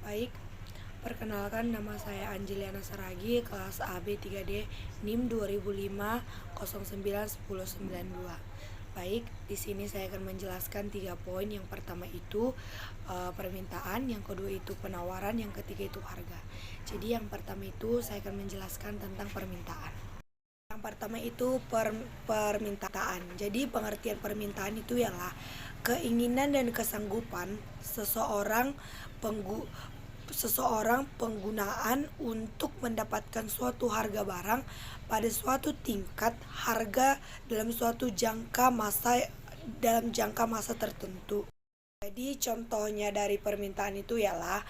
Baik, perkenalkan nama saya Anjeliana Saragi, kelas AB 3D, NIM 2005 09 1092. Baik, di sini saya akan menjelaskan 3 poin. Yang pertama itu permintaan, yang kedua itu penawaran, yang ketiga itu harga. Jadi yang pertama itu saya akan menjelaskan tentang permintaan. Yang pertama itu permintaan. Jadi pengertian permintaan itu ialah keinginan dan kesanggupan seseorang penggunaan untuk mendapatkan suatu harga barang pada suatu tingkat harga dalam jangka masa tertentu. Jadi contohnya dari permintaan itu ialah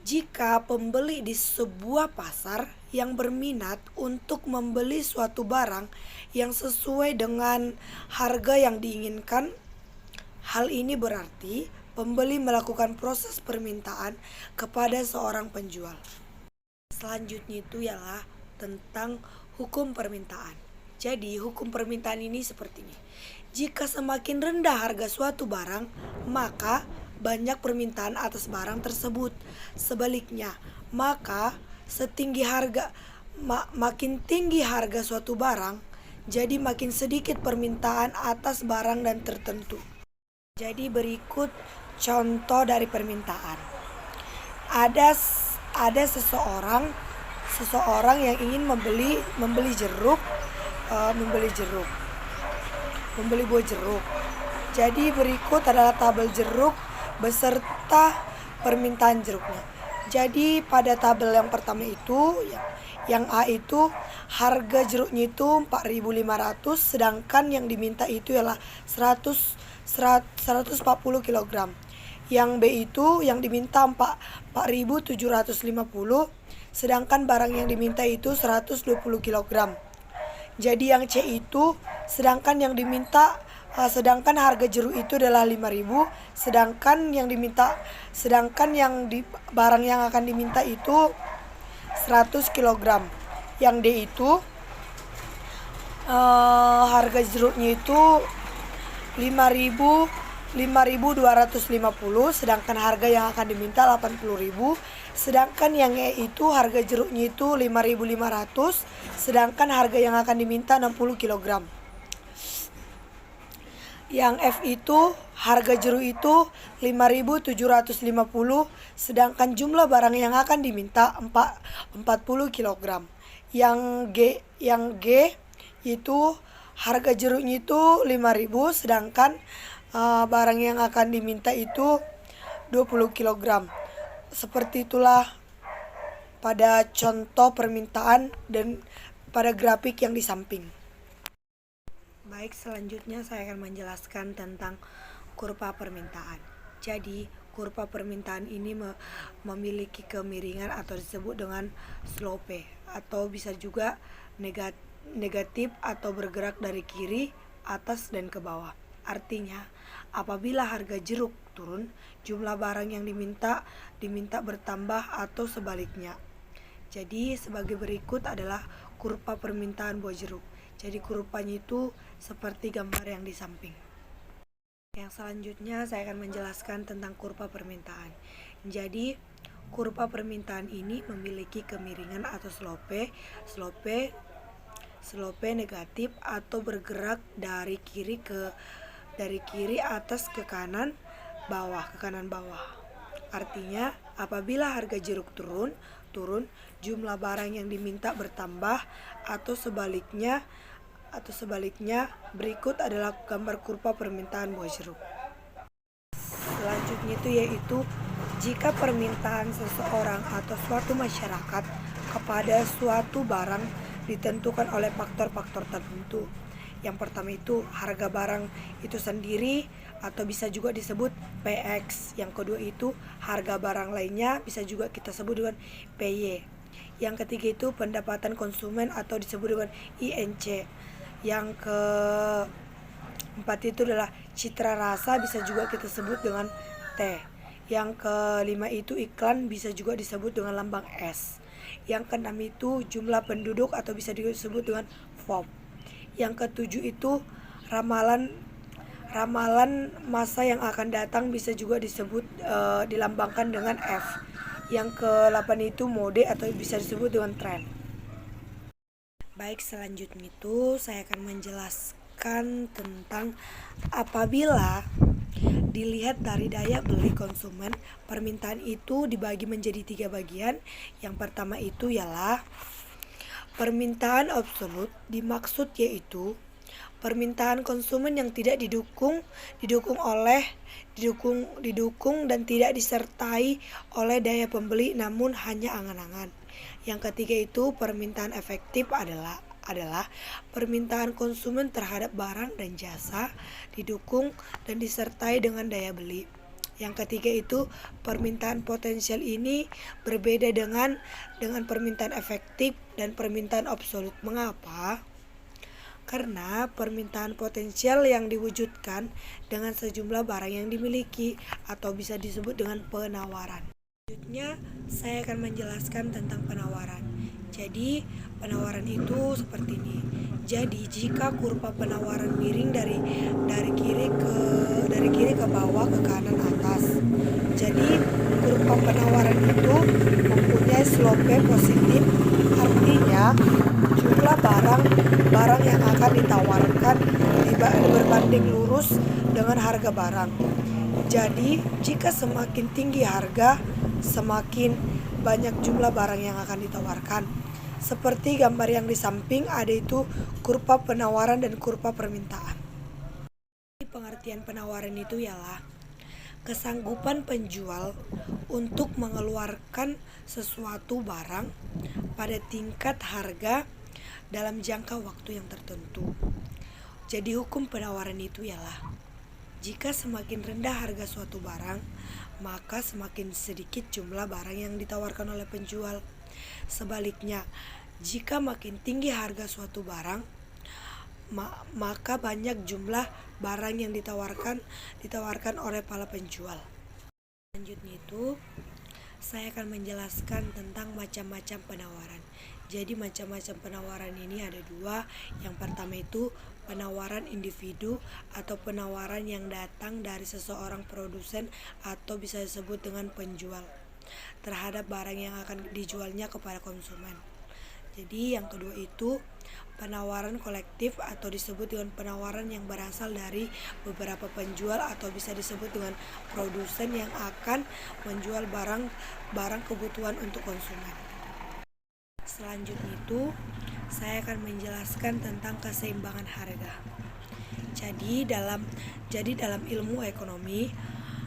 jika pembeli di sebuah pasar yang berminat untuk membeli suatu barang yang sesuai dengan harga yang diinginkan, hal ini berarti pembeli melakukan proses permintaan kepada seorang penjual. Selanjutnya itu ialah tentang hukum permintaan. Jadi hukum permintaan ini seperti ini. Jika semakin rendah harga suatu barang, maka banyak permintaan atas barang tersebut. Sebaliknya, maka makin tinggi harga suatu barang, jadi makin sedikit permintaan atas barang dan tertentu. Jadi berikut contoh dari permintaan. Ada seseorang yang ingin membeli buah jeruk. Jadi berikut adalah tabel jeruk beserta permintaan jeruknya. Jadi pada tabel yang pertama itu, yang A itu harga jeruknya itu 4.500, sedangkan yang diminta itu ialah 140 kg. Yang B itu yang diminta 4.750, sedangkan barang yang diminta itu 120 kg. Jadi yang C itu sedangkan harga jeruk itu adalah 5.000, barang yang akan diminta itu 100 kg. Yang D itu harga jeruknya itu 5.250, sedangkan harga yang akan diminta 80.000. Sedangkan yang E itu harga jeruknya itu 5.500, sedangkan harga yang akan diminta 60 kg. Yang F itu harga jeruk itu 5.750, sedangkan jumlah barang yang akan diminta 40 kg. Yang G itu harga jeruknya itu 5.000, sedangkan barang yang akan diminta itu 20 kg. Seperti itulah pada contoh permintaan dan pada grafik yang di samping. Baik, selanjutnya saya akan menjelaskan tentang kurva permintaan. Jadi, kurva permintaan ini memiliki kemiringan atau disebut dengan slope, atau bisa juga negatif atau bergerak dari kiri, atas, dan ke bawah. Artinya, apabila harga jeruk turun, jumlah barang yang diminta bertambah atau sebaliknya. Jadi sebagai berikut adalah kurva permintaan buah jeruk. Jadi kurvanya itu seperti gambar yang di samping. Yang selanjutnya saya akan menjelaskan tentang kurva permintaan. Jadi kurva permintaan ini memiliki kemiringan atau slope negatif atau bergerak dari kiri atas ke kanan bawah. Artinya apabila harga jeruk turun, jumlah barang yang diminta bertambah atau sebaliknya. Berikut adalah gambar kurva permintaan buah jeruk. Selanjutnya yaitu jika permintaan seseorang atau suatu masyarakat kepada suatu barang ditentukan oleh faktor-faktor tertentu. Yang pertama itu harga barang itu sendiri atau bisa juga disebut PX. Yang kedua itu harga barang lainnya bisa juga kita sebut dengan PY. Yang ketiga itu pendapatan konsumen atau disebut dengan INC. Yang keempat itu adalah citra rasa, bisa juga kita sebut dengan T. Yang kelima itu iklan, bisa juga disebut dengan lambang S. Yang keenam itu jumlah penduduk atau bisa disebut dengan FOB. Yang ketujuh itu ramalan masa yang akan datang, bisa juga disebut dilambangkan dengan F. Yang ke-8 itu mode atau bisa disebut dengan tren. Baik, selanjutnya itu saya akan menjelaskan tentang apabila dilihat dari daya beli konsumen, permintaan itu dibagi menjadi 3 bagian. Yang pertama itu ialah permintaan absolut, dimaksud yaitu permintaan konsumen yang tidak didukung dan tidak disertai oleh daya pembeli namun hanya angan-angan. Yang ketiga itu permintaan efektif adalah permintaan konsumen terhadap barang dan jasa didukung dan disertai dengan daya beli. Yang ketiga itu permintaan potensial ini berbeda dengan permintaan efektif dan permintaan absolut. Mengapa? Karena permintaan potensial yang diwujudkan dengan sejumlah barang yang dimiliki atau bisa disebut dengan penawaran. Selanjutnya saya akan menjelaskan tentang penawaran. Jadi penawaran itu seperti ini. Jadi jika kurva penawaran miring dari kiri ke bawah ke kanan atas. Jadi kurva penawaran itu mempunyai slope positif, artinya jumlah barang yang akan ditawarkan berbanding lurus dengan harga barang. Jadi jika semakin tinggi harga, semakin banyak jumlah barang yang akan ditawarkan. Seperti gambar yang di samping ada itu kurva penawaran dan kurva permintaan. Pengertian penawaran itu ialah kesanggupan penjual untuk mengeluarkan sesuatu barang pada tingkat harga dalam jangka waktu yang tertentu. Jadi hukum penawaran itu ialah jika semakin rendah harga suatu barang, maka semakin sedikit jumlah barang yang ditawarkan oleh penjual. Sebaliknya, jika makin tinggi harga suatu barang, maka banyak jumlah barang yang ditawarkan oleh para penjual. Selanjutnya itu, saya akan menjelaskan tentang macam-macam penawaran. Jadi macam-macam penawaran ini ada 2. Yang pertama itu penawaran individu atau penawaran yang datang dari seseorang produsen atau bisa disebut dengan penjual terhadap barang yang akan dijualnya kepada konsumen. Jadi yang kedua itu penawaran kolektif atau disebut dengan penawaran yang berasal dari beberapa penjual atau bisa disebut dengan produsen yang akan menjual barang kebutuhan untuk konsumen. Selanjutnya itu saya akan menjelaskan tentang keseimbangan harga. Jadi dalam ilmu ekonomi,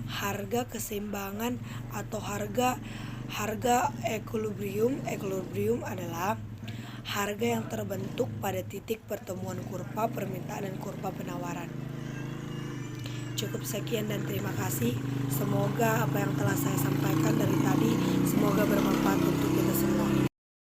harga keseimbangan atau harga equilibrium adalah harga yang terbentuk pada titik pertemuan kurva permintaan dan kurva penawaran. Cukup sekian dan terima kasih. Semoga apa yang telah saya sampaikan dari tadi semoga bermanfaat untuk kita semua.